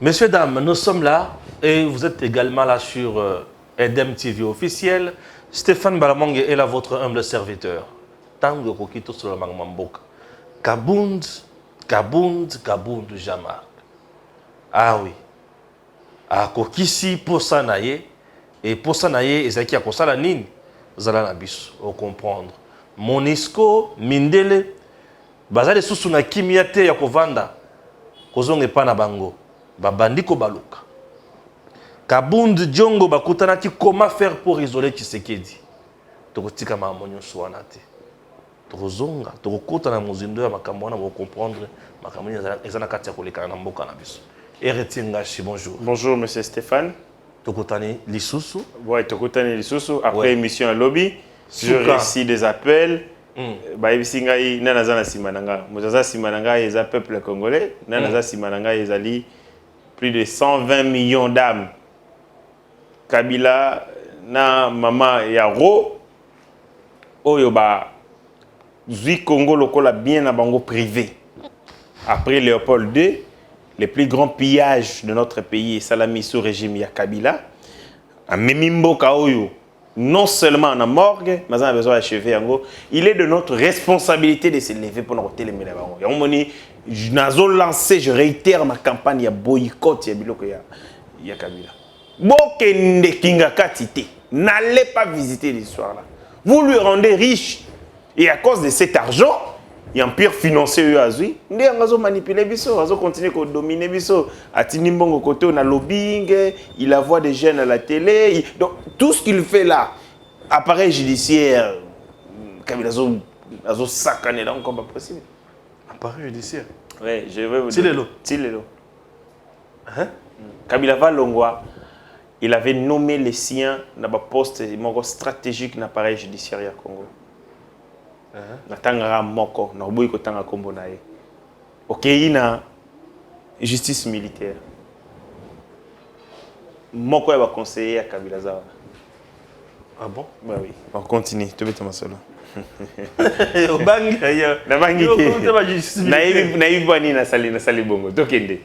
Messieurs, dames, nous sommes là et vous êtes également là sur Edem TV officiel. Stéphane Balamongue est là, votre humble serviteur. Tango Kokito sur le Mangmamboka. Kabound, Kabound, Kabound, Jamark. Ah oui. A Kokisi, Posanaye. Et Posanaye, Ezaki Akosala Nini. Zalanabis, au comprendre. Monisco, Mindele. Bazale Susuna Kimiate Yakovanda. Kozonge Pana Bango. Babandiko Baluka. Kabound Djongo Bakutanaki, comment faire pour isoler Tshisekedi? Tokotika Mamonyo Souanate. Tozonga, tokota na muzindo ya makambo na comprendre makambo ezana kati ya koleka na mboka na biso. Eretingashi, bonjour. Bonjour monsieur Stéphane. Tokotani lisusu. Ouais, tokotani lisusu après émission à lobby. Je reçois des appels. Ba ebisingai nana zana simananga. Mozaza simananga eza peuple congolais, nana za simananga ezali plus de 120 millions d'âmes. Kabila na mama Yaro oyo ba Zui Congo lokola bien à bango privé. Après Léopold II, les plus grands pillages de notre pays est salami sous régime ya Kabila. A Memimbo Kaoyo, non seulement en morgue, mais on a besoin d'achever yango. Il est de notre responsabilité de se lever pour nous téléméler bango. Ya omoni nazo lancé, je réitère ma campagne ya boycott ya biloko ya Kabila. Bokende kinga katité, n'allez pas visiter l'histoire là. Vous lui rendez riche. Et à cause de cet argent, il y a un pire financier à lui. Il a manipulé biso, il a continué à dominer biso. Atini mbongo côté on a lobbying, il envoie des jeunes à la télé. Donc tout ce qu'il fait là, appareil judiciaire, Kabila a sacané là comme pas possible. Appareil judiciaire. Oui, je vais vous dire. Tilelo. Tilelo. Hein? Kabila Valongwa, il avait nommé les siens dans un poste stratégique dans l'appareil judiciaire du Congo. Natanga moko na boyi ko tanga kombo na ye. Okay na justice militaire. Moko ya ba conseiller ya Kabila Zawa. Ah bon? Bah oui. On continue, tu veux te masolo. Obangi ya. Na bangi. Na ibi bani na sali bongo. Tokende.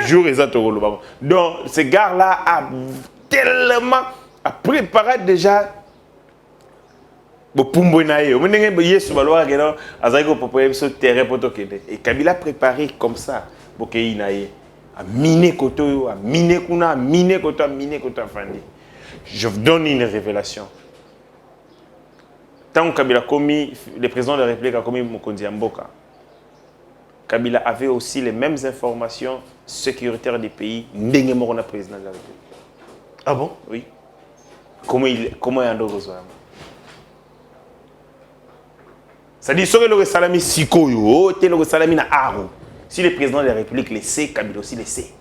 Jour exact au rôle. Donc ce gars là a tellement préparé déjà et Kabila préparé comme ça a miné koto, a miné kuna, a miné koto, a miné koto afandi. Je vous donne une révélation. Tant que Kabila commis, le président de la République a commis Mokondi Mboka, Kabila avait aussi les mêmes informations sécuritaires des pays ndenge moko na président de la République. Ah bon? Oui. Comment il a besoin? C'est-à-dire, si le salami sikoyo, le salami na aro. Si le président de la République le sait, Kabila aussi le sait.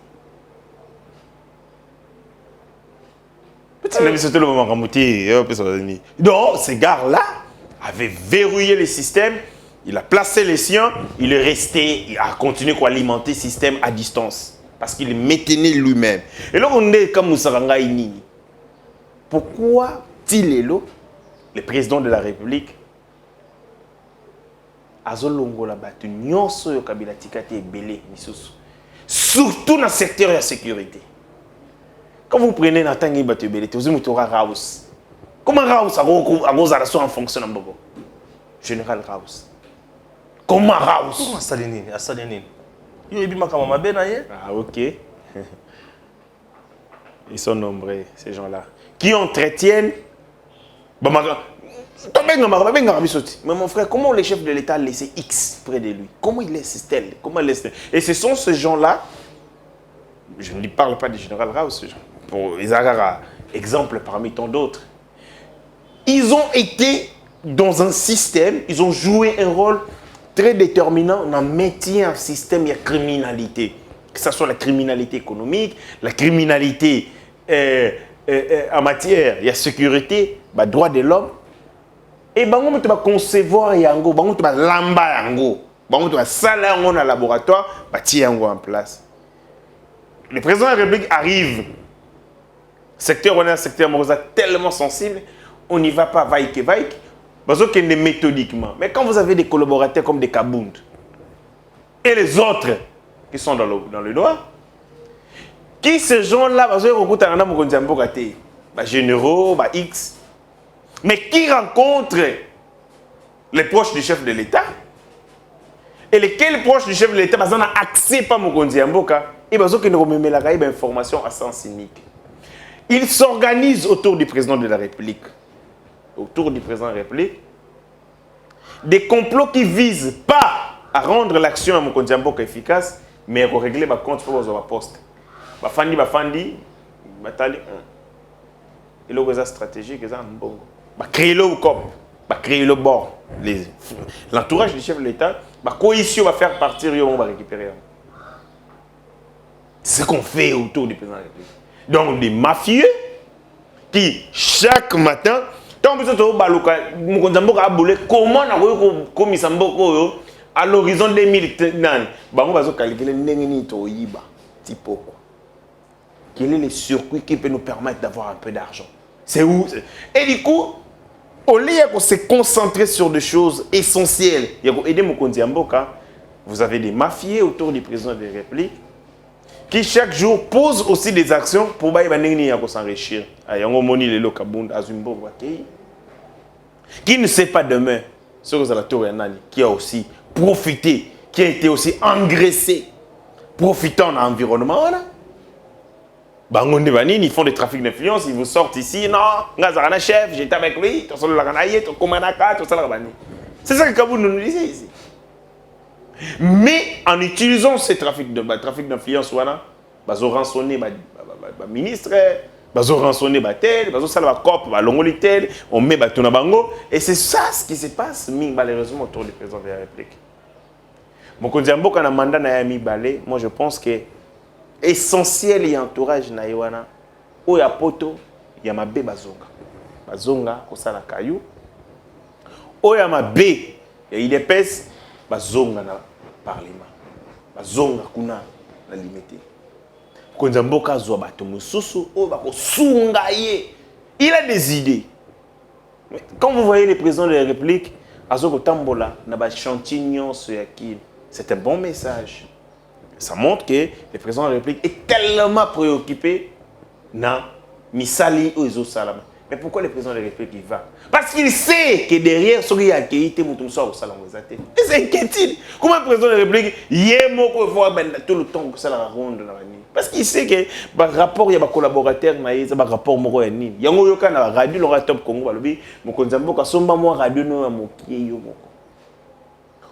Donc, ce gars-là avait verrouillé le système, il a placé les siens, il est resté, il a continué à alimenter le système à distance. Parce qu'il maintenait lui-même. Et là, on est comme Moussaranga Inini. Pourquoi Tilelo, le président de la République, azolongo la batu nyonso yo Kabila tikate ebele misusu, surtout dans le secteur de la sécurité. Quand vous prenez Natangi batu ebele, vous avez Raus. Comment Raus a en fonction en Bogo? Général Raus. Comment Raus? Comment Salinine? Yo ebi makama bena ye? Ah OK. Ils sont nombreux ces gens-là qui entretiennent mais mon frère, comment le chef de l'État a laissé X près de lui? Comment il laisse tel? Comment il laisse tel? Et ce sont ces gens-là, je ne parle pas du général Raus, pour Isagara, exemple parmi tant d'autres. Ils ont été dans un système, ils ont joué un rôle très déterminant dans le maintien d'un système de criminalité. Que ce soit la criminalité économique, la criminalité en matière de sécurité, droits de l'homme. Et bango tu vas concevoir yango, bango tu vas lamba yango, bango tu vas sala yango dans le laboratoire, bâtir yango en place. Le président de la République arrive, secteur on est un secteur tellement sensible, on n'y va pas vaïque, parce qu'il est méthodiquement. Mais quand vous avez des collaborateurs comme des Kabound et les autres qui sont dans le doigt, Qui ces gens-là, parce que généraux, X, mais qui rencontrent les proches du chef de l'État et lesquels proches du chef de l'État ont accès pas Mokonzi Mboka et ils ont information à sens unique. Ils s'organisent autour du président de la République. Autour du président de la République. Des complots qui visent pas à rendre l'action à Mokonzi Mboka efficace, mais à régler les comptes pour les postes. Bafandi, batali. Et là, stratégique, c'est un bon. Créer le COP, créer le bord. L'entourage du chef de l'État, coalition va faire partir et on va récupérer. C'est ce qu'on fait autour du président de la République. Donc, des mafieux qui, chaque matin, tant que comment on a à l'horizon 2009, on va calculer quel est le circuit qui peut nous permettre d'avoir un peu d'argent. C'est où? Et du coup, au lieu de se concentrer sur des choses essentielles, aider Mokonzi Mboka, vous avez des mafieux autour du président de la République qui chaque jour posent aussi des actions pour s'enrichir. Qui ne sait pas demain, qui a aussi profité, qui a été aussi engraissé, profitant de l'environnement. Ils font des trafics d'influence, ils vous sortent ici, non, chef, j'étais avec lui, c'est ça que Kaboul nous disait ici. Mais en utilisant ces trafics d'influence, ils ont rançonné les ministres, ils ont rançonné les tel, ils ont salé la COP, on met tout na bango. Et c'est ça ce qui se passe malheureusement autour du président de la République. Mokonzi Mboka na mandat na Yami Balé, moi je pense que essentiel et entourage na Yoana, o ya poto, ya mabe bazonga. Bazonga kosala kayu. O ya mabe, ya IDPS, bazonga na parlement. Bazonga kuna na limité. Mokonzi Mboka azwa bato mususu o bako sunga ye. Il a des idées. Mais quand vous voyez le président de la République, azoko tambola na ba chantier nyonso ya kil. C'est un bon message. Ça montre que le président de la République est tellement préoccupé dans Misali ou Ezo Salama. Mais pourquoi le président de la République il va? Parce qu'il sait que derrière ce qui a accueilli, il y a Salama. Et c'est inquiétude. Comment le président de la République, il faut voir tout le temps que ça la ronde. Parce qu'il sait que par rapport, il y a des collaborateurs, il y a un rapport, il y a un radio, le Top Congo, il y a un radio,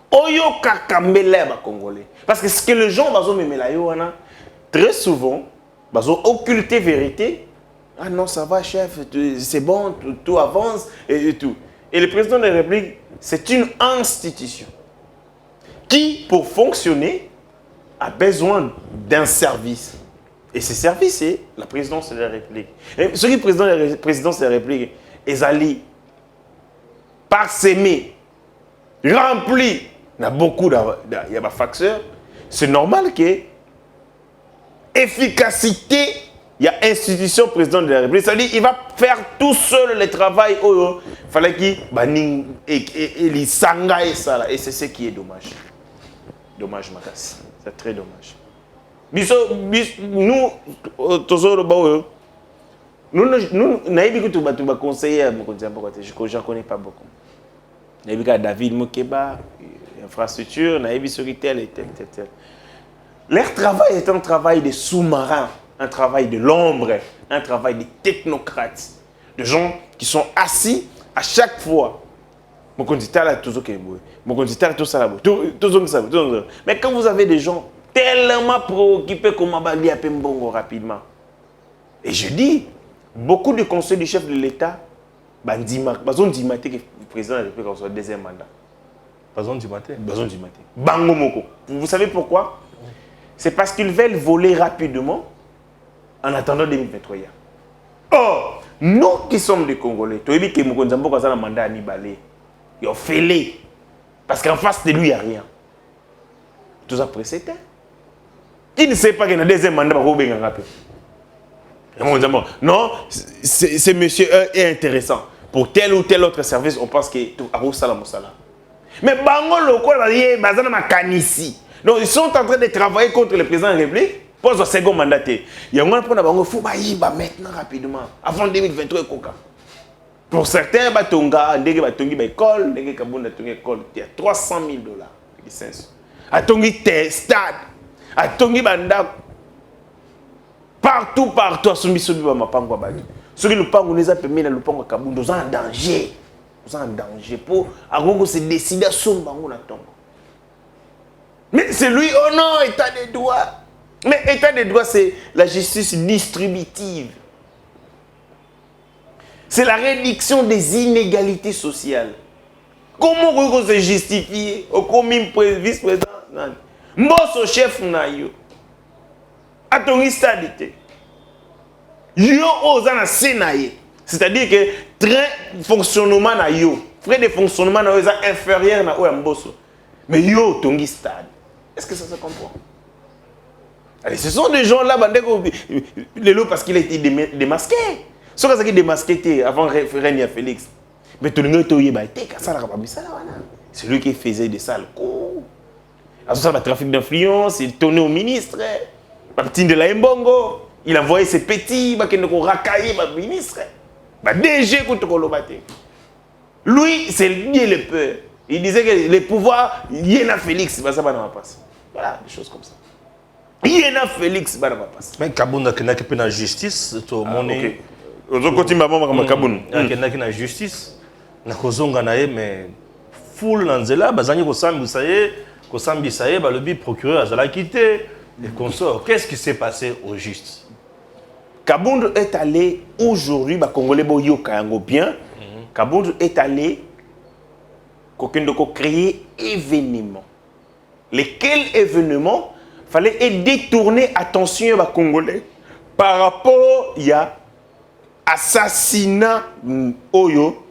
Oyo kakambela Congolais. Parce que ce que les gens vont très souvent, ils vont occulter vérité. Ah non, ça va, chef, c'est bon, tout avance et tout. Et le président de la République, c'est une institution qui, pour fonctionner, a besoin d'un service. Et ce service, c'est la présidence de la République. Et ce qui est président de la présidence de la République, est allé parsemé, rempli. Il y a beaucoup de facteurs. C'est normal que efficacité, il y a institution président de la République. C'est-à-dire qu'il va faire tout seul le travail. Il fallait qu'il s'engage ça. Et c'est ce qui est dommage. Dommage, Makas. C'est très dommage. Nous, nous conseillers, je ne connais pas beaucoup. Nous David Mokeba, infrastructure, tel. Leur travail est un travail de sous-marins, un travail de l'ombre, un travail de technocrates, de gens qui sont assis à chaque fois. Mais quand vous avez des gens tellement préoccupés comme Abali à Pembongo rapidement, et je dis, beaucoup de conseils du chef de l'État, que le président de la République a son deuxième mandat. Bango Moko. Vous savez pourquoi? C'est parce qu'ils veulent voler rapidement en attendant 2023. Or, nous qui sommes des Congolais, tu as dit que Mokonzi Mboka a un mandat à Nibalé. Il a fait. Parce qu'en face de lui, il n'y a rien. Tout ça précédent. Qui ne sait pas qu'il y a un deuxième mandat pour non, ce monsieur est intéressant. Pour tel ou tel autre service, on pense que tout a salam. Mais Bango Loko, donc ils sont en train de travailler contre le président de la République Pose au second mandat. Il y a un point il faut maintenant rapidement, avant 2023 coca. Pour certains, batonga, ndenge batongi ba école, ndenge kabunda tongi école, il y a $300,000 licence. Atongi stade, atongi banda partout asumbi ba mapango ba. Ceux qui lupango les a permis na lupango kabunda sont en danger. Sont en danger pour agongo se décider à somba ngona tongo. Mais c'est lui, oh non, état des droits. Mais état des droits, c'est la justice distributive. C'est la réduction des inégalités sociales. Comment vous se justifier au commis vice-président? Mbosso chef na yo. Atongi stadité. Yo ozana senaye. C'est-à-dire que train fonctionnement na yo, frais de fonctionnement na yo est inférieur na o Mbosso. Mais yo tongi stade. Est-ce que ça se comprend? Allez, ce sont des gens là, les lots parce qu'il a été démasqué. Ce qui est démasqué avant Régnier Félix. Mais tout le monde c'est lui qui faisait des sales coups. Ça, le trafic d'influence, il tournait au ministre. De la Mbongo, il envoyait ses petits, il a racaillé le ministre. DG, lui, c'est lui le peur. Il disait que les pouvoirs, il y a Félix, ça va pas passer. Voilà, des choses comme ça. Il y a Félix, ça va pas passer. Mais Kabounda, il y a une justice, tout le monde. Ozo continue maman Kabounda. Il y a une justice. Na kozonga nae mais full nanzela bazangi kosambi saye ba le procureur azala quitté et consort. Qu'est-ce qui s'est passé au juste? Kabounda est allé aujourd'hui ba congolais bo yoka yango bien. Kabounda est allé créer événement. Lesquels événements fallait détourner attention à Congolais par rapport il y a assassinat oyo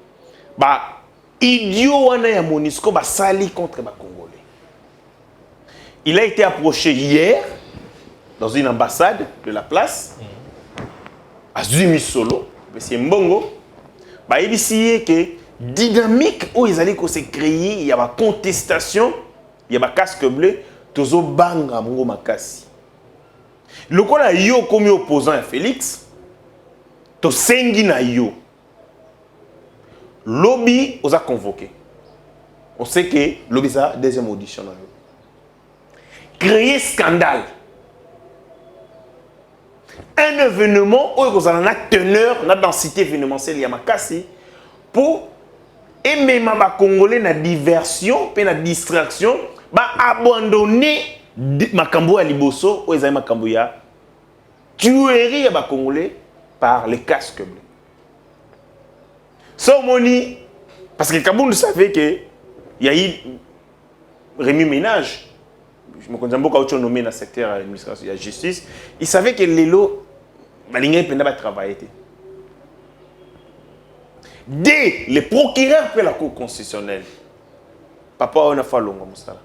idiot wana ya Monisco sali contre les Congolais. Il a été approché hier dans une ambassade de la place à Zumi Solo, M. Mbongo. Il dit que dynamique où ils allaient se créer, il y a une contestation, il y a un casque bleu, tozo banga mongo makasi. Le ko na yo comme opposant à Félix, to sengi na yo. Lobby os a convoqué. On sait que lobby ça deuxième audition na yo. Créer scandale. Un événement où vous avez un teneur, une densité événementielle, il y a makasi pour aimer ma Congolais na diversion, pe na distraction, abandonner makambo ya liboso ou ezali makambo ya tuerie ya ba Congolais par les casques bleus. So moni parce que Kabounda savait que il y a eu Rémi Ménage, je me connais beaucoup autre nommé dans le secteur de l'administration de la justice, il savait que les lots malingé penda ba travailler. Dès les procureurs de la Cour constitutionnelle, papa on a fallu musala.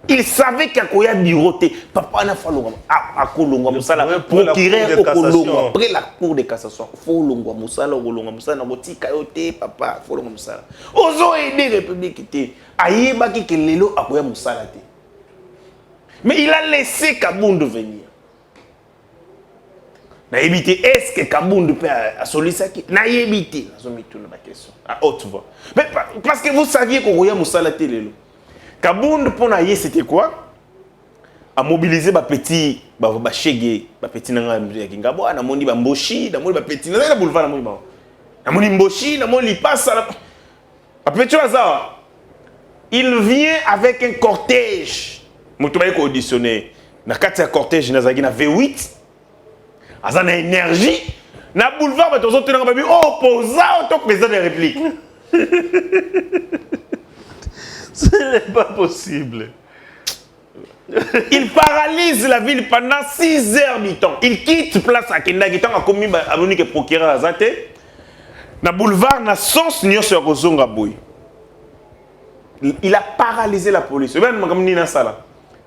Il savait qu'il y a biroté. Papa on a fallu musala. Procureur au Kolongo après la Cour de cassation. Faut longo musala au Kolongo musala na botika yote papa faut longo musala. Ozo aider république té. Ayeba ki que lelo akoya musala té. Mais il a laissé Kabounda venir. Na éviter est-ce que Kabounda peut solliciter na éviter na zomi tout na question à haute voix. Mais parce que vous saviez qu'on voyait musala té lelo. Kabounda pour naïe c'était quoi? À mobiliser ba petit ba chege ba petit nanga ya kingabo na moni ba mboshi na moni ba petit na boulevard na moni ba na moni mboshi na moni passe ba petit waza. Il vient avec un cortège. Mutu ba ko auditionner na kati ya cortège na zagi na V8. Azana énergie na boulevard ba tozo tenanga ba bi opposant au président de la République. Ce n'est pas possible. Il paralyse la ville pendant 6 heures du temps. Il quitte place à Kenda, qui a commis un procureur à Zate. Na boulevard, na sens n'y sur Kozonga Boy. Il a paralysé la police. Bien, comme Nina Sala.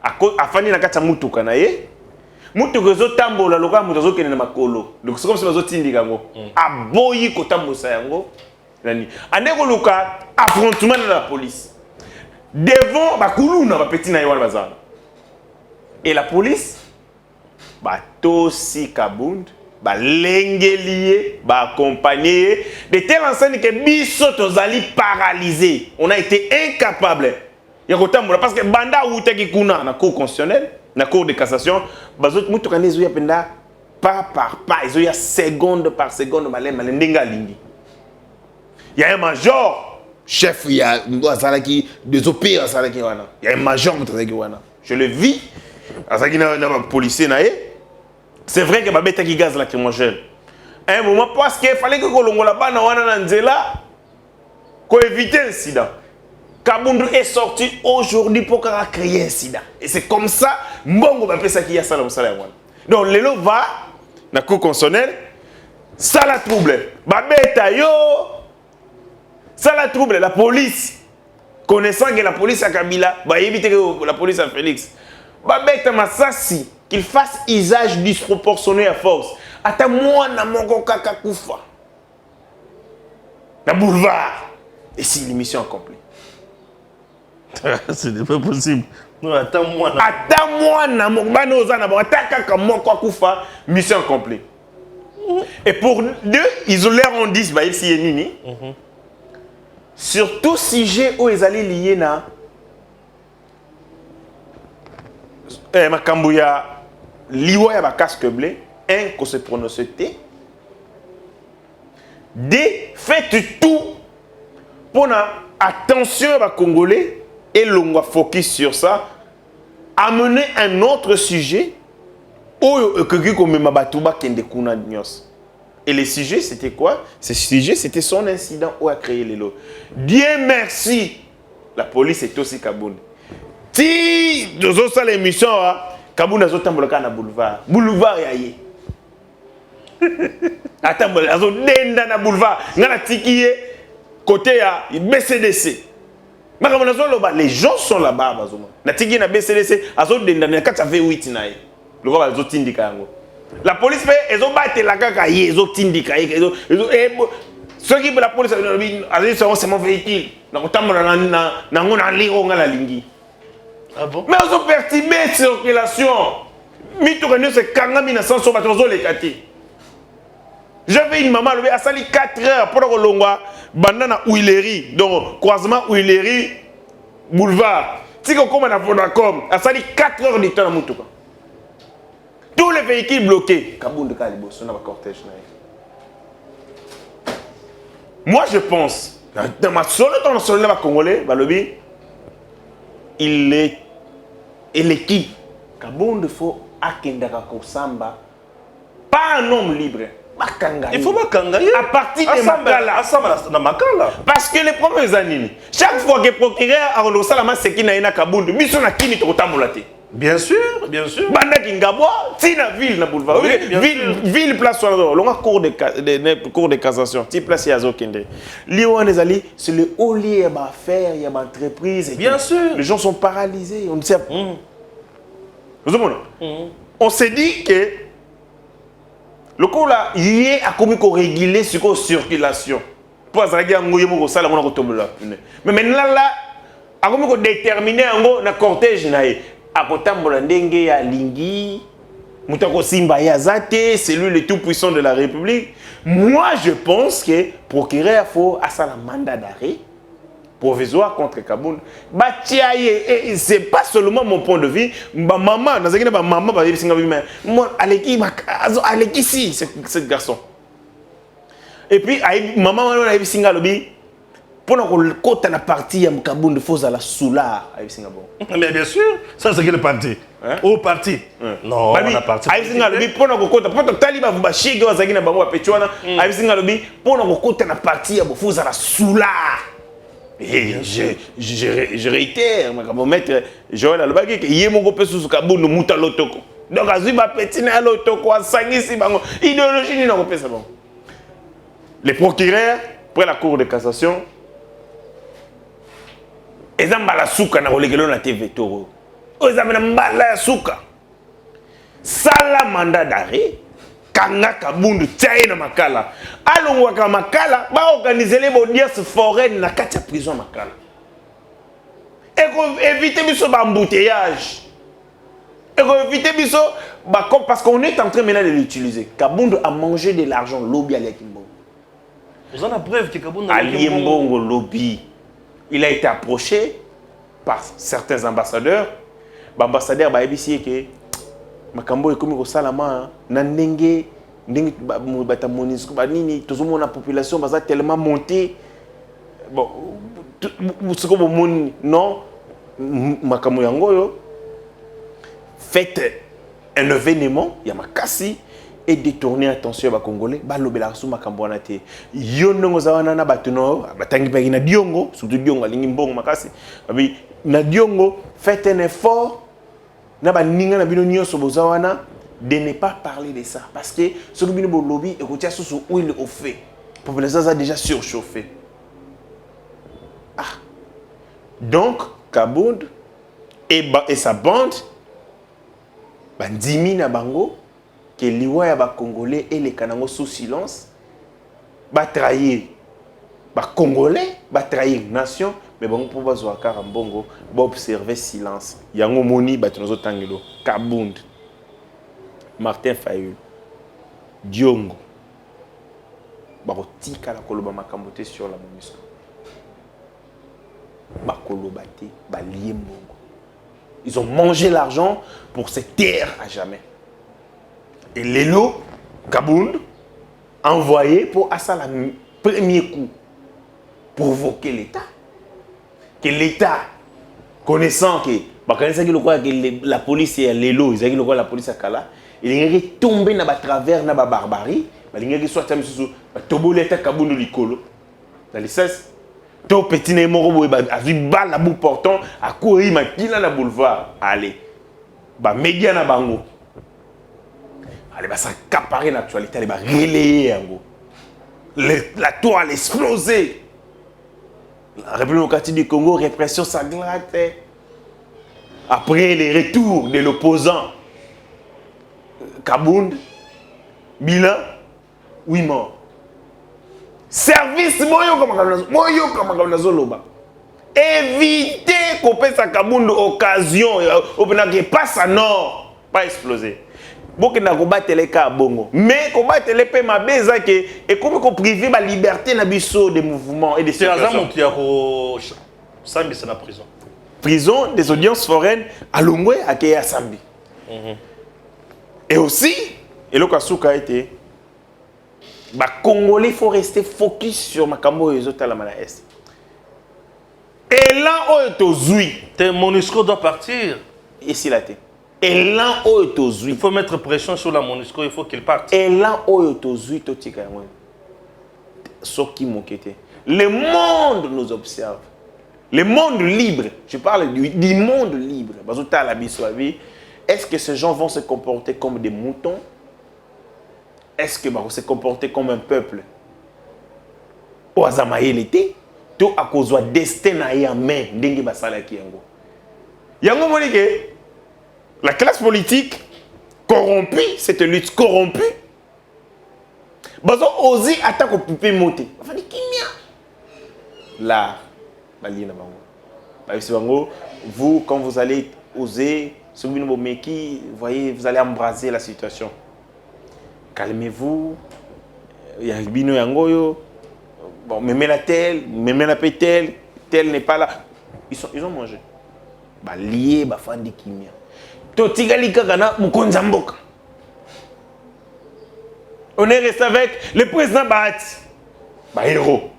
A Fanny na kata mutuka na ye. Mutuka zo tambo la loka mutazo kene na makolo. Donc c'est comme si bazo tindi kango. A boyi ko tambo sa yango. Nani. Andeko luka affrontement de la police. Devant Bakoulou na petit na bazar. Et la police batosi Kabund, balengelier, accompagner de telle enseigne que biso tozali paralysé. On a été incapable. Parce que banda outaki kuna na cour constitutionnelle, na cour de cassation, bazot mutu kanezo ya penda pas par pas, ils ont seconde par seconde malem malendenga lingi. Il y a un major chef, il y a des opérations Azalaki wana. Il y a un major Azalaki wana. Je le vis. Azalaki na policier nae. C'est vrai que babeta qui gaz lacrymogène. À un moment parce qu'il fallait que kolongola bana wana na nzela ko éviter incident. Kabundu est sorti aujourd'hui pour créer incident. Et c'est comme ça mbongo ba pesa ki ya sala musala wana. Donc lelo va na cour constitutionnelle ça la trouble. Babeta yo ça la trouble, la police, connaissant que la police à Kabila, bah éviter que la police à Félix, bah bête Massassi, qu'il fasse usage disproportionné à force. Attends moi na mon kaka koufa. Na boulevard. Et si l'émission accomplie. Ce n'est pas possible. Non, attends-moi. Attends-moi na mon banoza na bon attaque mon koufa, mission accomplie. Et pour deux, ils leur ont dit bah ici est nini. Surtout si j'ai où ils allaient lier na Makambouya liwa ya ba casque bleu un qu'on se prononce T. D faites tout pour na attention à Congolais et l'on va focus sur ça, amener un autre sujet où que comme mabatuba kende kuna nyos. Et le sujet, c'était quoi? Ce sujet, c'était son incident où a créé les lots. Dieu merci, la police est aussi Kabund. Si nous avons ça l'émission, Kabund a zoté na boulevard. Boulevard yaye. Attends, azo denda na boulevard. Ngana tikiye côté ya BCDC. Les gens sont là-bas, bazoma. Na tikiye na BCDC, azo denda na kata V8 na ye. Le voir azo tindika yango. La police fait, ils ont battu la caca, ils ont tindika, ceux qui la police, c'est mon véhicule. Ah bon? Mais ils ont perturbé la circulation. J'avais une maman, elle a sali 4 heures pour que l'on voit bandana Huilerie, donc croisement Huilerie, boulevard. Si on commence à Vodacom, elle a sali 4 heures de temps à Moutouka. Tous les véhicules bloqués. Moi, je pense, dans ma seule temps congolais, il est qui? Kabund faut akendaka kosamba. Pas un homme libre. Il faut pas kangaye. À partir de Makala. Parce que les premières années, chaque fois que le procureur a renoncé à la masse qui n'a pas Kabund, mais son akini to tamolate. Bien sûr, bien sûr. Banda Kingabwa, c'est la ville na boulevard. Oui, ville place sur le cours de cassation. Ti place ya zokende. Lion des alliés, c'est le haut lieu à faire, il y a entreprise. Bien sûr. Les gens sont paralysés, on ne sait pas. On s'est dit que le cours là, il est à comment réguler sur la circulation. Pour ça, il y a un moyen ça là on a retombé là. Mais maintenant là, à comment déterminer un cortège naïe. À Kotambola ndenge ya lingi, Moutako Simba Yazate, c'est lui le tout puissant de la République. Moi, je pense que procureur faut à ça la mandat d'arrêt provisoire contre Kabund. C'est pas seulement mon point de vue. Ma maman, moi, Aleki si, ce garçon. Et puis, maman, on a vu Singalobi. Pour nous côté la partie de Kabund faut à la soula avec Singapour. Mais bien sûr, ça c'est quel parti? Au parti? Non, on a parti. Avec Singapour, pour nous côté, pour nous taliba vous bâcher que vous avez na bango apetchwana. Avec Singapour, pour nous côté la partie de faut à la soula. Et je réitère, mon maître Joël Alobaki que yé mon gopé sous Kabund muta lotoko. Donc azuba petit na lotoko sangisi bango idéologie ni na gopé ça bon. Les procureurs après la cour de cassation ils ont mbala souka na kolekelo na TV Toro. Ils ont mbala souka. Sala mandat d'arrêt. Kanga Kabund tsaye na Makala. Alongwa ka Makala ba organiser les audiences foraines na kati ya prison Makala. Et qu'on éviter biso ba embouteillage. Et qu'on éviter biso parce qu'on est en train maintenant de l'utiliser. Kabund a mangé de l'argent, lobby à Liakimbongo. Vous avez la preuve que Kabund À Liembongo lobby, il a été approché par certains ambassadeurs. L'ambassadeur a dit que Makambo est comme Salama, Nandenge, Bata Monisco, Banini, tout le monde, la population va tellement monter. Bon, ce que vous non, Makambo Yangoyo, faites un événement, Yamakasi, et détourner l'attention à Congolais, balobela sous Makambo Anate. Yono zawana na batuno, batangi pegi na Diongo, surtout Diongo, Lingimbong Makasi. Na Diongo, faites un effort. Na ba ninga na bino nyonso bozawana de ne pas parler de ça parce que ce que bino bo lobby et kotia sous huile au feu. Population a déjà surchauffé. Ah. Donc Kabund et sa bande bandimi na bango que liwa ya ba congolais et les kanango sous silence ba trahir ba congolais ba trahir nation. Mais bon, pour voir Karambongo, bon observer silence. Yango Moni, Batunozo Tangelo, Kabund, Martin Fayul, Diongo, Barotika la Koloba Makambote sur la Monisco. Bakolobate, Baliembongo. Ils ont mangé l'argent pour se taire à jamais. Et Lelo, Kabund, envoyé pour Assa le premier coup, provoquer l'État. Que l'État, connaissant que la police est à l'élo, la police à Kala, il est tombé dans la travers, dans la barbarie, il est soit tombé l'État Kabundu Likolo, dans les 16, tout petit némoro, a vu balle à bout portant, à courir, makina na boulevard, allez, média na bango, allez, ça accaparer l'actualité, allez, relayer, la toile explosée. La République démocratique du Congo, répression sanglante. Après les retours de l'opposant, Kabund, bilan, 8 morts. Service, moyo comme Zoloba. Évitez qu'on passe à Kabund occasion, on pas ça nord, pas exploser. Beaucoup na combattre les cas bongo, mais combattre les pays mabeza que et comme qu'on priver la liberté na biso des mouvements et des circulations. C'est Azam qui a Sambi c'est la prison. Prison des audiences foraines à Longwe à Keya Sambi. Et aussi, et le Kasuka a été, bah Congolais faut rester focus sur Makambo et autres la Est. Et là où est Ozui, Monusco doit partir. Et s'il a été. Et là où est Ozui. Il faut mettre pression sur la Monusco, il faut qu'il parte. Et là où est Ozui, Totika Yamwe. Soki Mokete. Le monde nous observe. Le monde libre. Je parle du monde libre. Est-ce que ces gens vont se comporter comme des moutons? Est-ce que vont se comporter comme un peuple? Au Azamaye l'été, tout à cause de destin en main, dengue basala ki yango. Yango monike, la classe politique corrompue, cette lutte corrompue, bazo osi attaque au pupé monté. Enfin, kimia. Là, vous, quand vous allez oser, vous voyez, vous allez embraser la situation. Calmez-vous. Il y a Bino Yangoyo. Bon, mais la telle, mais la pételle, tel n'est pas là. Ils ont mangé. Bah, lié, bah, fan de kimia. Totigalika Gana, Mukonzamboka. On est resté avec le président Bahati. Bah, héros.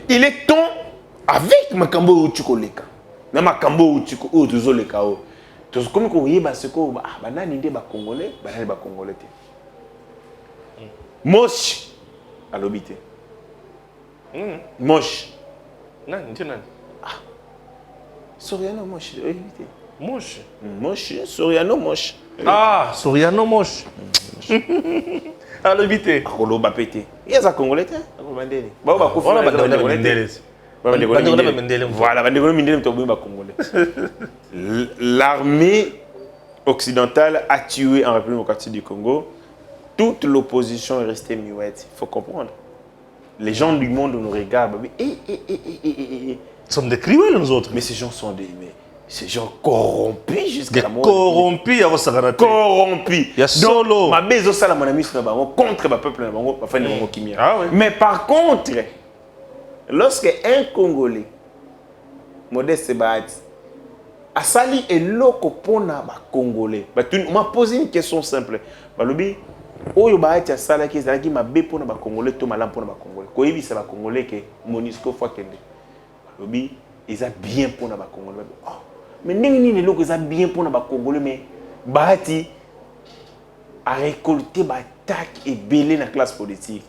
Il est temps avec Makambo Uchukoleka. Na Makambo Uchuko Utuzoleka. Tous comme qu'on y est, parce que banani de Congolais, banani ba Congolais. Moche à l'obité. Moche. Non, non. Soriano moche. Moche. Moche. Soriano moche. Ah, Soriano moche. À l'obité. Akoloba pété. Il y a ça Congolais. Voilà, l'armée occidentale a tué en République démocratique du Congo. Toute l'opposition est restée muette. Il faut comprendre. Les gens du monde nous regardent. Nous sommes des criminels, nous autres. Mais ces gens sont des... ces gens corrompus jusqu'à la mort. Corrompus, à votre corrompus. Il y a solo. Ma bezo ça la monami contre le peuple mais par contre, lorsque un Congolais Modeste Bahati a sali et loko pona ba Congolais, on m'a posé une question simple. Balobi oyo Bahati a sala ki zaki ma be pona ba Congolais to malam pona ba Congolais. Ko yebi ça ba Congolais que Monisco fois kende. Balobi ils a bien pona ba Congolais. Mais les loko ils a bien pona ba Congolais mais Bahati a récolté ba attaque et belé la classe politique.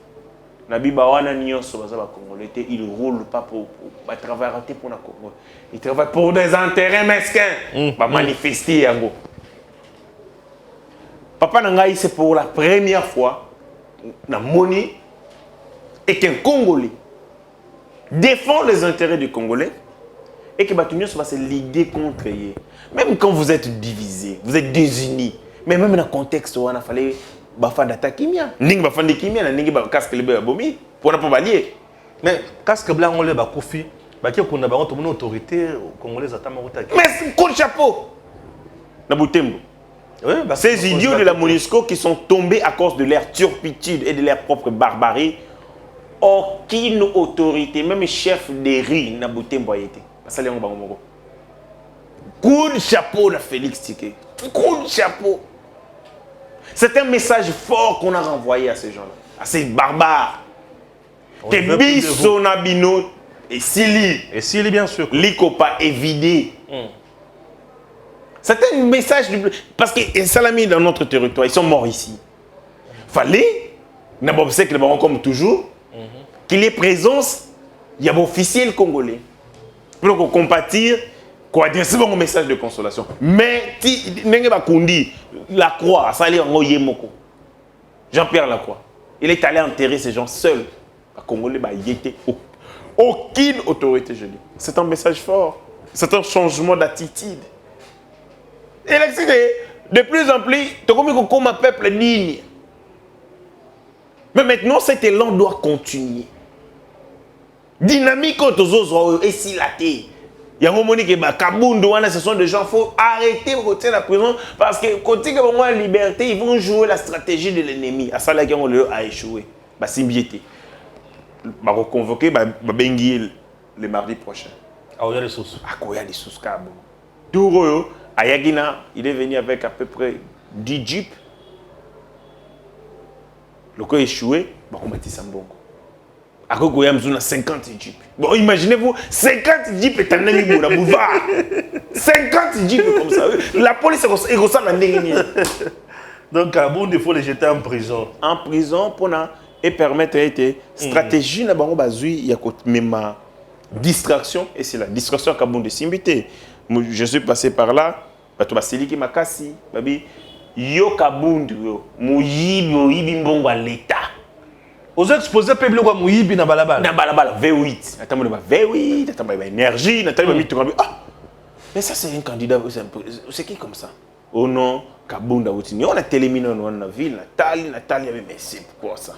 Nabi Bawana Nyonso baza ba Congolais, il ne roule pas pour travailler pour la Congo. Il travaille pour des intérêts mesquins. Ba manifester yango. Papa Nangai c'est pour la première fois na moni et qu'un Congolais défend les intérêts du Congolais et que Batunyo va se liguer contre eux. Même quand vous êtes divisés, vous êtes désunis, mais même dans le contexte où il fallait bafanda takimia, ning bafanda kimia na ning ba casque le ba bomi pour la balier. Mais casque blanc on le ba kofi, ba ki ko na ba une autorité congolaise atama utaki. Mais coup de chapeau. Na Butembo. Oui, bah, ces idiots de la MONUSCO qui sont tombés à cause de leur turpitude et de leur propre barbarie, aucune autorité, même chef des riz na Butembo a été. Ça les on coup de chapeau de Félix Tshisekedi. Coup de chapeau. C'est un message fort qu'on a renvoyé à ces gens-là, à ces barbares. Que Bissonabino et Sili. Et Sili, bien sûr. L'Ikopa est vidé. C'est un message parce que les Salami dans notre territoire, ils sont morts ici. Fallait, comme toujours, qu'il y ait présence, il y a un officiel congolais. Pour compatir, quoi dire, c'est un message de consolation. Mais, la croix, ça allait en Yemoko. Jean-Pierre Lacroix. Il est allé enterrer ces gens seuls. Les Congolais, il était aucune autorité, je dis. C'est un message fort. C'est un changement d'attitude. Et là, de plus en plus, tu as comme un peuple digne. Mais maintenant, cet élan doit continuer. Dynamique autour et si la terre. Il y a un moment que Kabundu, ce sont des gens, il faut arrêter de retirer la prison parce que quand ils ont la liberté, ils vont jouer la stratégie de l'ennemi. À ça, là, on a échoué. Simbiété. On va reconvoquer Benguiel le mardi prochain. Ah, il y a des sources. Ah, il y a des sources. Tout à Yagina, il est venu avec à peu près 10 jeeps. Le cas échoué, on va Sambongo. À Gogoyam, on a 50 jeeps. Bon, imaginez-vous, 50 jeeps est un ami pour boulevard. 50 jeeps comme ça. La police est ressemble à un. Donc, à Bound, il faut les jeter en prison. En prison, pour et permettre une stratégie, il y a même distraction, et c'est la distraction à Kabound de Simbité. Je suis passé par là, Batoubasiliki Makasi, Babi, Yo Kabound, Moyibi Mbongo à l'État. Aux exposés, Peblo wa Mouyibi na balabala. Na balabala, V8. Attends, V8, attends, énergie, attends, ah, mais ça, c'est un candidat, c'est qui comme ça? Oh non, Kabound, on a téléminé dans la ville, Nathalie, mais c'est pourquoi ça?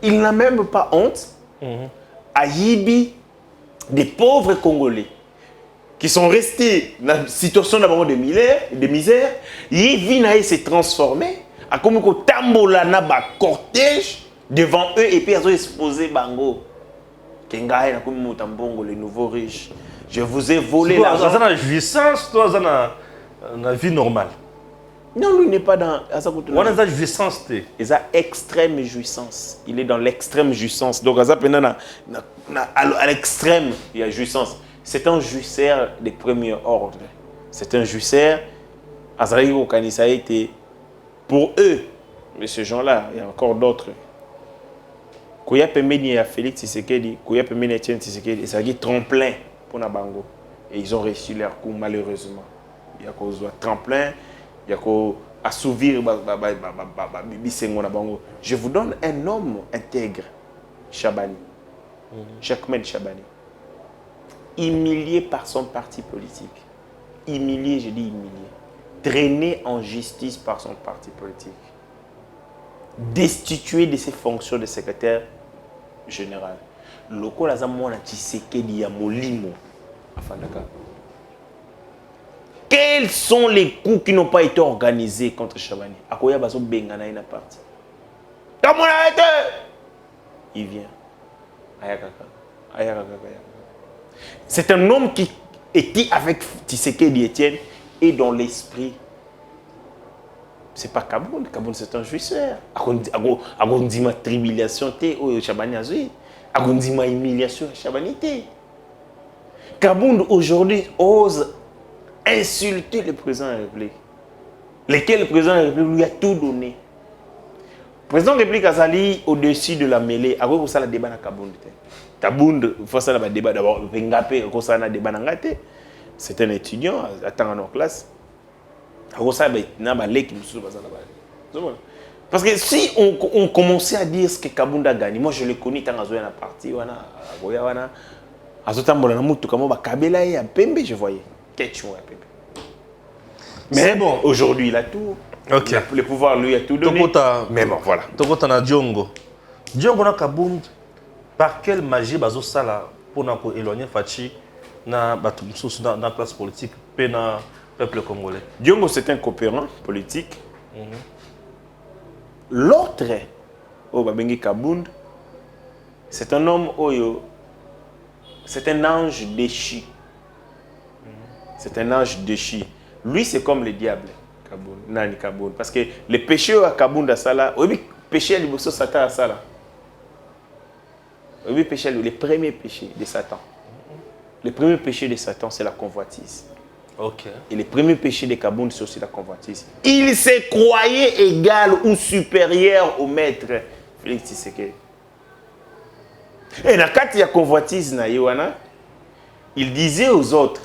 Il n'a même pas honte à Yibi des pauvres Congolais qui sont restés dans une situation d'abord de misère. Yibi s'est transformé à comme un tambola na ba cortège devant eux et puis ils ont exposé Bango. Kengaï na comme Mutambongo, les nouveaux riches. Je vous ai volé l'argent. Dans la jouissance, dans la vie normale. Non, lui n'est pas dans... On a une jouissance. Il a extrême jouissance. Il est dans l'extrême jouissance. Donc, à l'extrême, il y a jouissance. C'est un jouisseur de premier ordre. C'est un jouisseur. Pour eux, mais ces gens-là, il y a encore d'autres. Kouya Pemeni à Félix Tshisekedi, Kouya Pemeni à Etienne Tshisekedi, ça dit tremplin pour Nabango. Et ils ont réussi leur coup, malheureusement. Il y a cause de tremplin. Il y a qu'à assouvir je vous donne un homme intègre, Chabani, Jacquemin Chabani, humilié par son parti politique, humilié, je dis humilié, traîné en justice par son parti politique, destitué de ses fonctions de secrétaire général. Loko la zamona Tshisekedi ya molimo afandaka. quels sont les coups qui n'ont pas été organisés contre Chabani? Akoya bazo bengana ina parti. Comment a été? Il vient. C'est un homme qui était avec Tshisekedi Etienne et dans l'esprit. C'est pas Kabound. Kabound, c'est un jouisseur. Agondima tribulation te au Chabani azui. Agondima humiliation Chabani te. Kabound aujourd'hui ose insulter le président de la République. Lequel le président de la République lui a tout donné. Le président de la République Azali au-dessus de la mêlée. A quoi ça la débat na Kabound te. Kabound, il faut ça la débat d'abord. Vengapé, quoi ça na débat na ngate. C'est un étudiant attendant en classe. Parce que si on commençait à dire ce que Kabound a gagné, moi je le connais tant à la partie, je voyais. Mais bon, aujourd'hui il a tout. Ok. Le pouvoir lui a tout donné. Mais bon, voilà. Tokota na Diongo. Diongo na Kabound, par quelle magie bazo sala pour éloigner Fachi na la classe politique pe na peuple congolais? Diongo, c'est un coopérant politique. L'autre, Babengi Kabound, c'est un homme, c'est un ange déchu. C'est un ange déchu. Lui, c'est comme le diable, Kabound, Nani Kabound. Parce que les péchés à Kabound à Sala, oui, péché à l'Ibosso Satan à Sala. Oui, péché, les premiers péchés de Satan. Le premier péché de Satan, c'est la convoitise. Ok. Et le premier péché de Kabound, c'est aussi la convoitise. Il se croyait égal ou supérieur au maître Félix Tshisekedi. Et dans le cas de la convoitise, il disait aux autres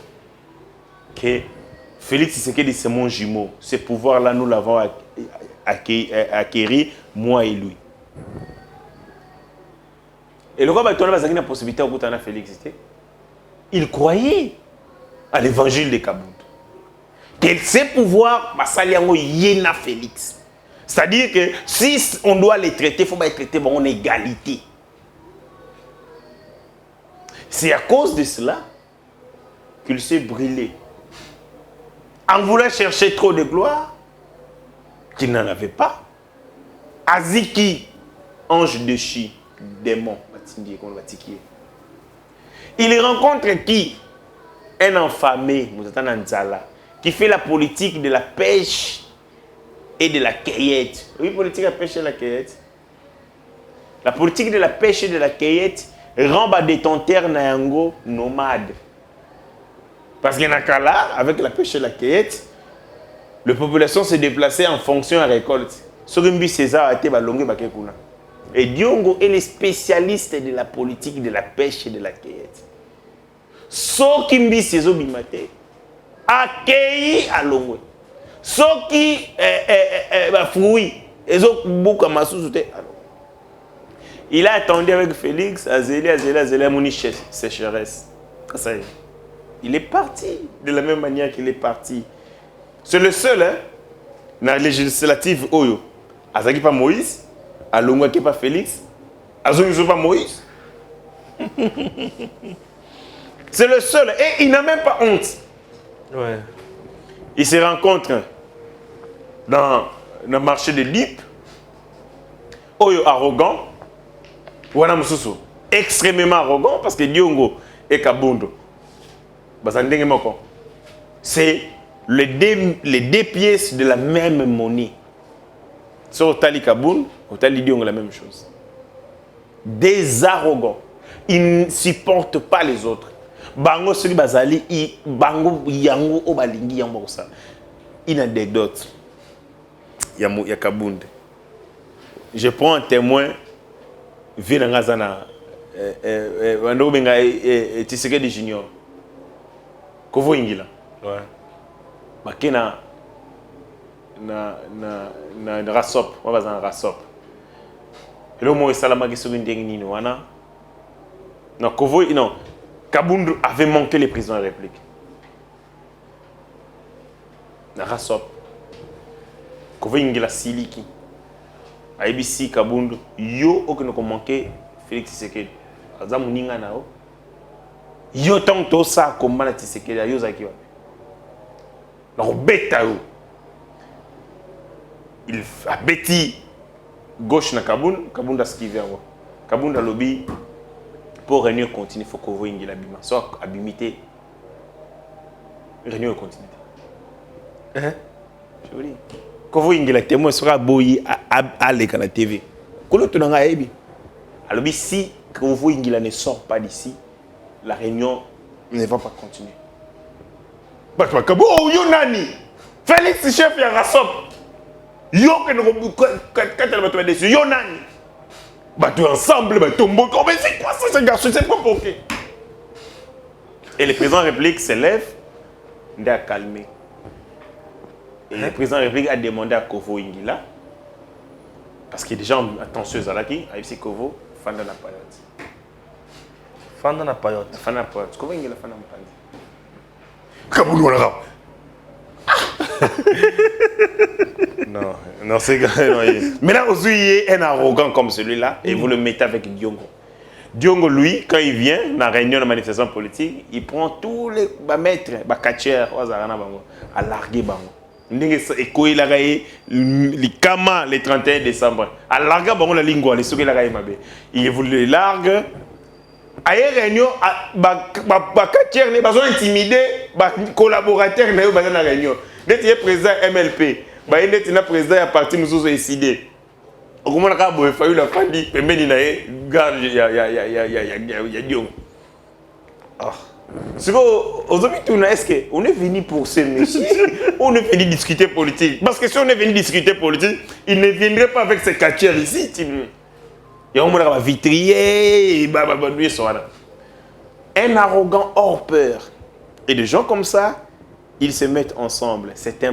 que Félix Tshisekedi, c'est mon jumeau. Ce pouvoir-là, nous l'avons acquis, moi et lui. Et le roi a la possibilité de Félix. Il croyait à l'évangile de Kabound. Que ces pouvoirs, yéna Félix. C'est-à-dire que si on doit les traiter, il faut les traiter en égalité. C'est à cause de cela qu'il s'est brûlé. En voulant chercher trop de gloire, qu'il n'en avait pas. Aziki, ange de chi, démon, il rencontre qui? Un enfamé, qui fait la politique de la pêche et de la cueillette. Oui, politique de la pêche et de la cueillette. La politique de la pêche et de la cueillette rend les détenteurs nayango nomades. Parce qu'il y a un cas là, avec la pêche et la cueillette, la population se déplaçait en fonction de la récolte. Sorimbi César a été ballongé bakekuna. Et Diongo est le spécialiste de la politique de la pêche et de la cueillette. Soki mbi sezo bimate accueilli à Longwe. Soki fruit ezo buka masusu te. Il a attendu avec Félix, Azélie, moni sécheresse. Ça y est. Il est parti de la même manière qu'il est parti. C'est le seul, hein, dans la législative Oyo. Azaki pas Moïse, à Longwe qui pas Félix, Azongi pas Moïse. C'est le seul. Et il n'a même pas honte. Ouais. Il se rencontre dans le marché de Lip. Oyo arrogant. Wana Mususu. Extrêmement arrogant parce que Diongo et Kabound. C'est les deux pièces de la même monnaie. Sur Otali Kabound, Otali Diongo la même chose. Des arrogants. Ils ne supportent pas les autres. Bango suri bazali bango yango o balingi yango ça. Une anecdote. Ya Kabound. Je prends un témoin vu dans Gazana wando benga Tshisekedi Junior. Kovo ingila. Ouais. Makena na rasop, on va dans rasop. Le mot salama ki sobi ndengi nini wana. Non, Kovo non. Kabound avait manqué les présidents de la République. Narasop. Kovo ingila siliki. ABC Kabound yo okenoko manqué Félix Tshisekedi. Azamu ninga nao. Yo tant to ça comme na Tshisekedi yo zaki wa. Alors, Betao. Il a bêti gauche na Kabunda skivé. Kabunda lobby pour réunion continue, il faut que vous ayez l'abîme. Soit abimité, réunion continue. Je vous dis. Quand vous ayez la témoin, sera boyi à la TV. Quand vous avez alors si vous ne sort pas d'ici, la réunion ne va pas continuer. Oh, Yonani, Félix chef ya Rasop. Yo que nous quand elle va tomber dessus, Yonani. Tout ensemble, mais c'est quoi ça, ce garçon, c'est quoi pour qui? Et le président de la République se lève, il a calmé. Et le président de la République a demandé à Kovo Ingila, parce qu'il y a des gens attentieux à la qui, à Kovo, Fanda na période. Fanda na période. Fanda na période. Kovo Ingila Fanda na période. Kaboulou na Non, non, c'est grave. Maintenant, vous avez un arrogant comme celui-là et vous le mettez avec Diongo. Diongo, lui, quand il vient dans la réunion de manifestation politique, il prend tous les maîtres, les catcheurs, à larguer. Et quand il a gagné les Kama le 31 décembre, à larguer la lingua, les souris la gagné. Il voulait larguer. À une réunion, les catcheurs, ils sont intimidés, les collaborateurs, ils sont dans la réunion. Dès qu'il y a président MLP, il y a président de la partie nous sommes décidés. Comment on a fallu la fin dit, mais il y a Dieu. Est-ce qu'on est venu pour ce monsieur? On est venu discuter politique. Parce que si on est venu discuter politique, il ne viendrait pas avec ses catcheurs ici. Il y a un vitrier, un arrogant hors peur. Et des gens comme ça, ils se mettent ensemble. C'est un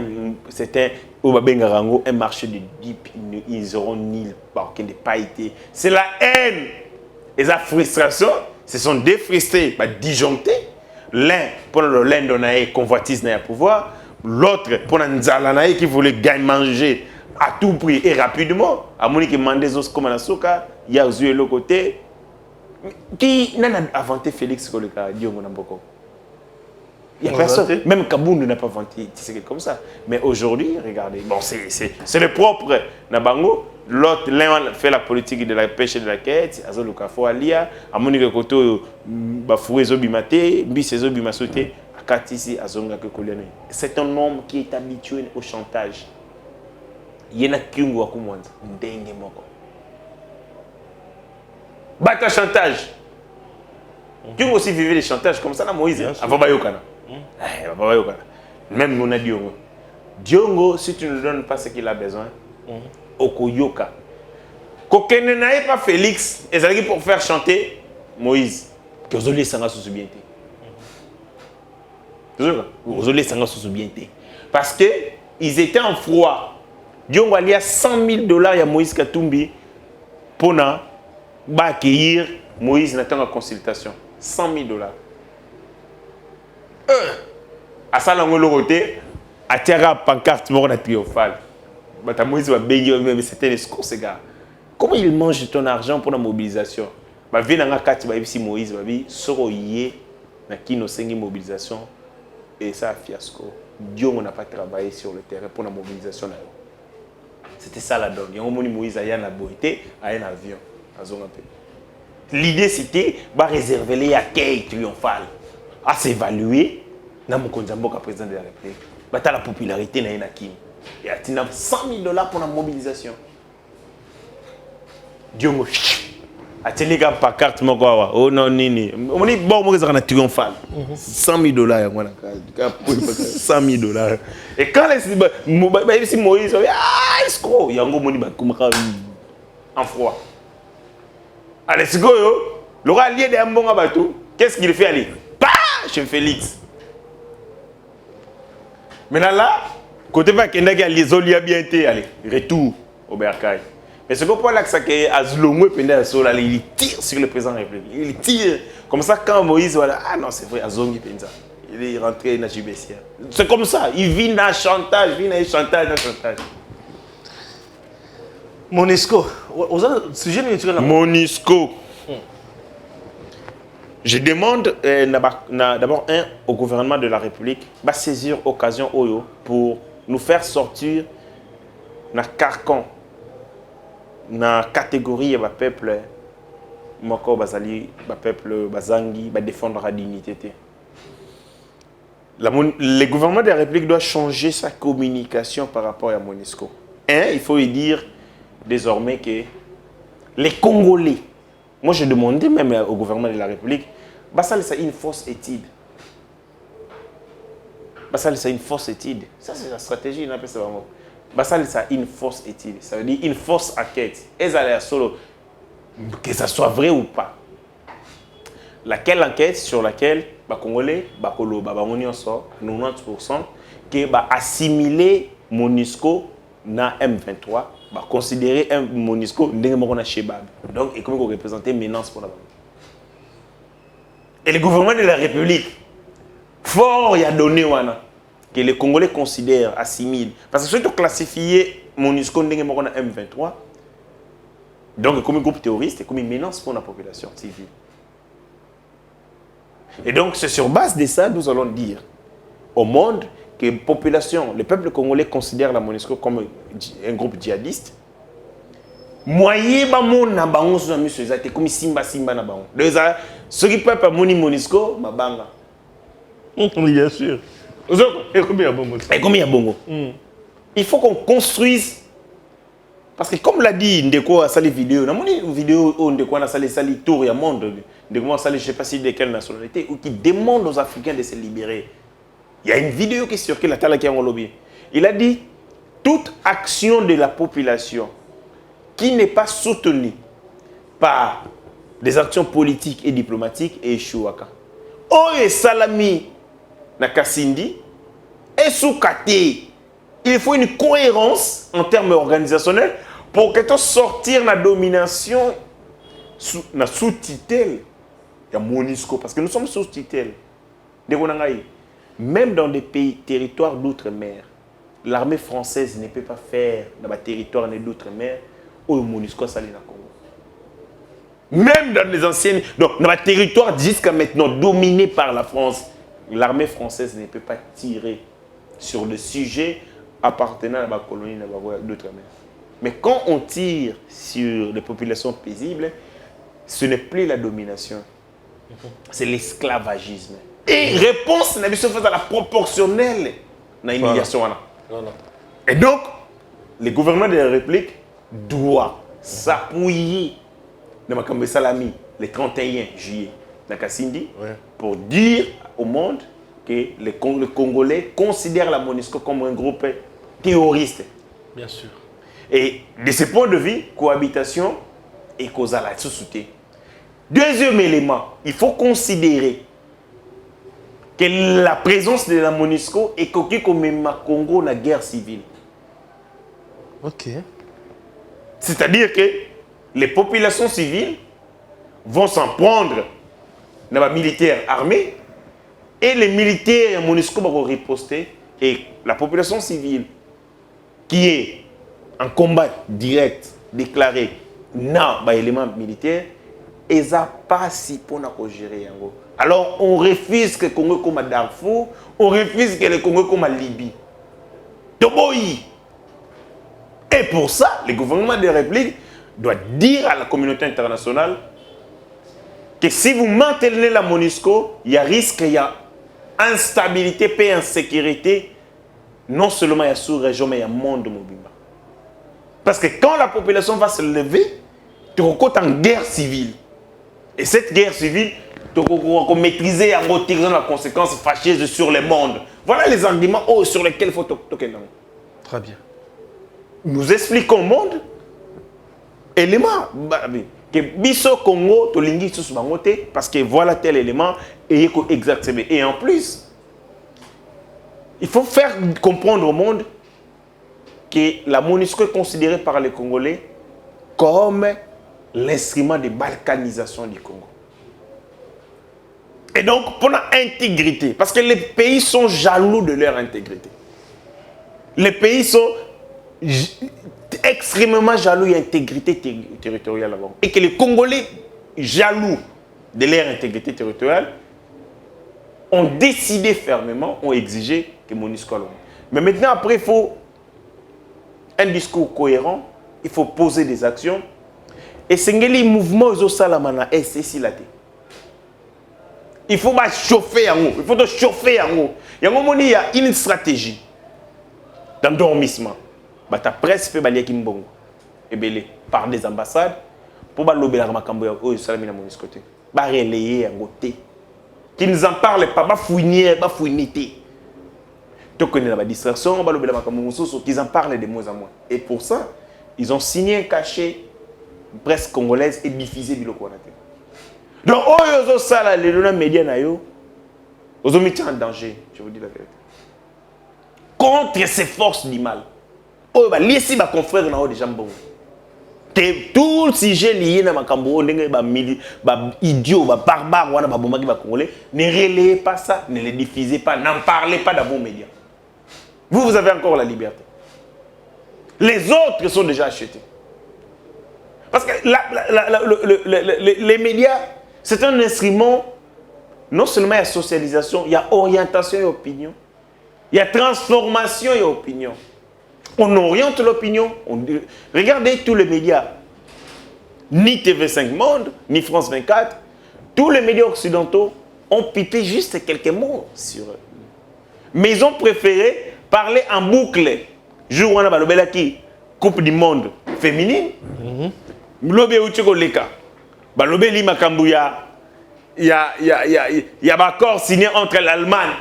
marché de dupes. Ils auront ni le parquet de pailleté. C'est la haine et la frustration. Ce sont des frustrés, disjonctés. L'un pour l'Indonaï convoitise n'a pouvoir. L'autre pour l'Anzalanaï qui voulait gagner manger à tout prix et rapidement. À mon qui mande des os comme la soka, il y a aux yeux l'autre côté. Qui n'a inventé Félix Koleka, Diongo Namboko? Il n'y a personne. Même Kabound n'a pas inventé comme ça. Mais aujourd'hui, regardez, bon, c'est le propre Nabango. L'autre, l'un fait la politique de la pêche et de la quête. Azo Lukafo Alia, à Monique Koto, Bafoué Zobimate, Bissé Zobimasote, Akatisi, Azonga Kokolene. C'est un homme qui est habitué au chantage. Il y en a qui ont un dengue moko. Bata chantage. Qui ont aussi vécu des chantages comme ça, na Moïse. Avant Bayokana. Même mon Diongo. Diongo, si tu ne donnes pas ce qu'il a besoin, Okoyoka. Kokene n'a pas Félix, et ça pour faire chanter Moïse. Que vous allez s'en sous bien. Vous allez s'en sous bien. Parce que ils étaient en froid. Diongo a 100 000 $ à Moïse Katumbi pour accueillir Moïse dans la consultation. 100 000 $. À ça, on a côté, à Tiara, pancarte, on a triomphal. Moïse va baigner, mais c'était l'escroc, ces gars. Comment il mange ton argent pour la mobilisation? Viens dans la carte, si Moïse va dire, soroyé, na qui nous sengi mobilisation, et ça a fiasco. Dieu, on n'a pas travaillé sur le terrain pour la mobilisation. C'était ça la donne. Il y a un moment Moïse a eu la beauté, a un avion. L'idée, c'était de réserver les accueils triomphal. À s'évaluer dans mon Konzamboka président de la République. Bata la popularité na Enakim. Et à 100 000 $ pour la mobilisation. Dieu me a téléga par carte moko oh non nini. On dit bon moi ça na triomphal. 100 000 $ ya ngwana ka. 100 000 $. Et quand les si Moïse escroc yango moni ba kumaka en froid. Allez c'est go yo. Le roi lié de mbonga batou. Qu'est-ce qu'il fait aller? Chez Félix. Maintenant là, côté va qu'il y a les olias bien été, allez, retour au Bercail. Mais ce qu'on peut là que ça que Azlomwe pendant sol, il tire sur le président de la République. Il tire comme ça quand Moïse voilà, ah non c'est vrai Azongi penza. Il est rentré dans Jubessia. C'est comme ça, il vit dans chantage, chantage. Monisco, sujet naturel. Monisco. Je demande d'abord au gouvernement de la République de saisir l'occasion pour nous faire sortir dans le carcan, dans la catégorie de peuple, peuple bazangi, défendre la dignité. Le gouvernement de la République doit changer sa communication par rapport à MONUSCO. Il faut y dire désormais que les Congolais, moi je demandais même au gouvernement de la République, ça c'est une fausse étude. Ça c'est une fausse étude. Ça c'est la stratégie, on appelle ça vraiment. Ça c'est une fausse étude. Ça veut dire une fausse enquête. Et ça est solo, que ça soit vrai ou pas. Laquelle enquête sur laquelle les Congolais, 90%, qui va assimiler MONUSCO dans M23, va considérer MONUSCO dans Shebab. Donc, il faut représenter une menace pour la bande. Et le gouvernement de la République, fort, il a donné que les Congolais considèrent, assimilent. Parce que ceux qui ont classifié MONUSCO dans M23, donc comme un groupe terroriste et comme une menace pour la population civile. Et donc, c'est sur base de ça, nous allons dire au monde que la population, le peuple congolais considère la MONUSCO comme un groupe djihadiste. Moyen ba mona bango so miso ezate comme simba na bango. Donc ceux qui peuvent moni MONUSCO mabanga. Bien sûr. Et combien il y a bongo? Il faut qu'on construise. Parce que comme l'a dit Ndeko a sali vidéo, une vidéo où Ndeko a sali tour et monde, Ndeko a sali je ne sais pas si de quelle nationalité, ou qui demande aux Africains de se libérer. Il y a une vidéo qui circule à Talaki en lobby. Il a dit toute action de la population qui n'est pas soutenue par des actions politiques et diplomatiques est échouaka. Oye salami na Kasindi et soukate. Il faut une cohérence en termes organisationnels pour que tu sortir la domination sous tutelle de MONUSCO. Parce que nous sommes sous tutelle. Même dans des pays, territoires d'outre-mer, l'armée française ne peut pas faire dans les territoires d'outre-mer où le MONUSCO s'allie dans le Congo. Même dans les anciennes, donc dans les territoires jusqu'à maintenant dominés par la France, l'armée française ne peut pas tirer sur le sujet appartenant à la colonie d'outre-mer. Mais quand on tire sur les populations paisibles, ce n'est plus la domination, c'est l'esclavagisme. Et réponse n'a pas fait à la proportionnelle dans l'humiliation. Voilà. Et donc, le gouvernement de la République doit s'appuyer dans Makambe Salami le 31 juillet dans Kassindi pour dire au monde que les Congolais considèrent la MONUSCO comme un groupe terroriste. Bien sûr. Et de ce point de vue, cohabitation et causale la société. Deuxième élément, il faut considérer que la présence de la MONUSCO est comme le Congo dans la guerre civile. Ok. C'est-à-dire que les populations civiles vont s'en prendre dans les militaires armés et les militaires MONUSCO vont riposter et la population civile qui est en combat direct déclaré dans l'élément militaire, ils n'ont pas si pour gérer. Alors on refuse que le Congo comme à Darfour, on refuse que le Congo comme à Libye. Et pour ça, le gouvernement de la République doit dire à la communauté internationale que si vous maintenez la MONUSCO, il y a risque, il y a instabilité, paix, insécurité, non seulement il y a sous-région, mais il y a monde mobile. Parce que quand la population va se lever, tu rencontres en guerre civile. Et cette guerre civile, tu vas maîtriser et retirer la conséquence fâcheuse sur le monde. Voilà les arguments sur lesquels il faut toquer. Très bien. Nous expliquons au monde, élément, que Bisso Congo, tu lingi sous bangote, parce que voilà tel élément, et exactement. Et en plus, il faut faire comprendre au monde que la MONUSCO est considérée par les Congolais comme l'instrument de balkanisation du Congo. Et donc, pour l'intégrité, parce que les pays sont jaloux de leur intégrité. Les pays sont extrêmement jaloux de l'intégrité territoriale là-bas. Et que les Congolais jaloux de leur intégrité territoriale, ont décidé fermement, ont exigé que MONUSCO allume. Mais maintenant, après, il faut un discours cohérent, il faut poser des actions. Et c'est les mouvements qui sont là, c'est il faut chauffer en haut. Il faut chauffer en haut. Il y a une stratégie d'endormissement. La presse fait balayer Kimbongo. Et par des ambassades pour balober la makambo au salami na MONUSCO. Ba relayer en côté. Qui nous en parlent pas, ba fouiner, ba fouinité. Tu connais la distraction, balober la makambo qu'ils en parlent de moins en moins. Et pour ça, ils ont signé un cachet presse congolaise et diffusé biloko na. Donc, oyo sala les médias na yo, ils ont mis en danger, je vous dis la vérité. Contre ces forces du mal. Oyo ba liesi ba confrère na o déjà mbongo. Tout le sujet lié na makambo ndenge ba idiot, ba barbare wana ba bomaki ba congolais, ne relayez pas ça, ne les diffusez pas, n'en parlez pas dans vos médias. Vous avez encore la liberté. Les autres sont déjà achetés. Parce que les médias, c'est un instrument, non seulement il y a socialisation, il y a orientation et opinion, il y a transformation et opinion. On oriente l'opinion. Regardez tous les médias, ni TV5 Monde, ni France 24, tous les médias occidentaux ont pipé juste quelques mots sur eux. Mais ils ont préféré parler en boucle. Jour où on a la Coupe du Monde féminine, Lobé Uchiko Leka. Lobé Lima Kambouya. Il y a un accord signé entre l'Allemagne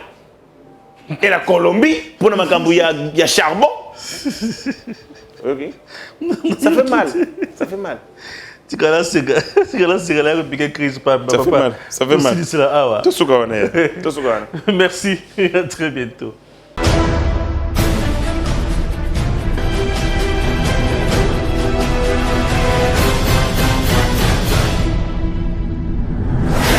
et la Colombie pour le Makambouya. Il y a charbon. Ok. Ça fait mal. Ça fait mal. Tu connais ce gars, crise pas. Ça fait mal. Ça fait mal. Tout ce qu'on est. Merci. À très bientôt.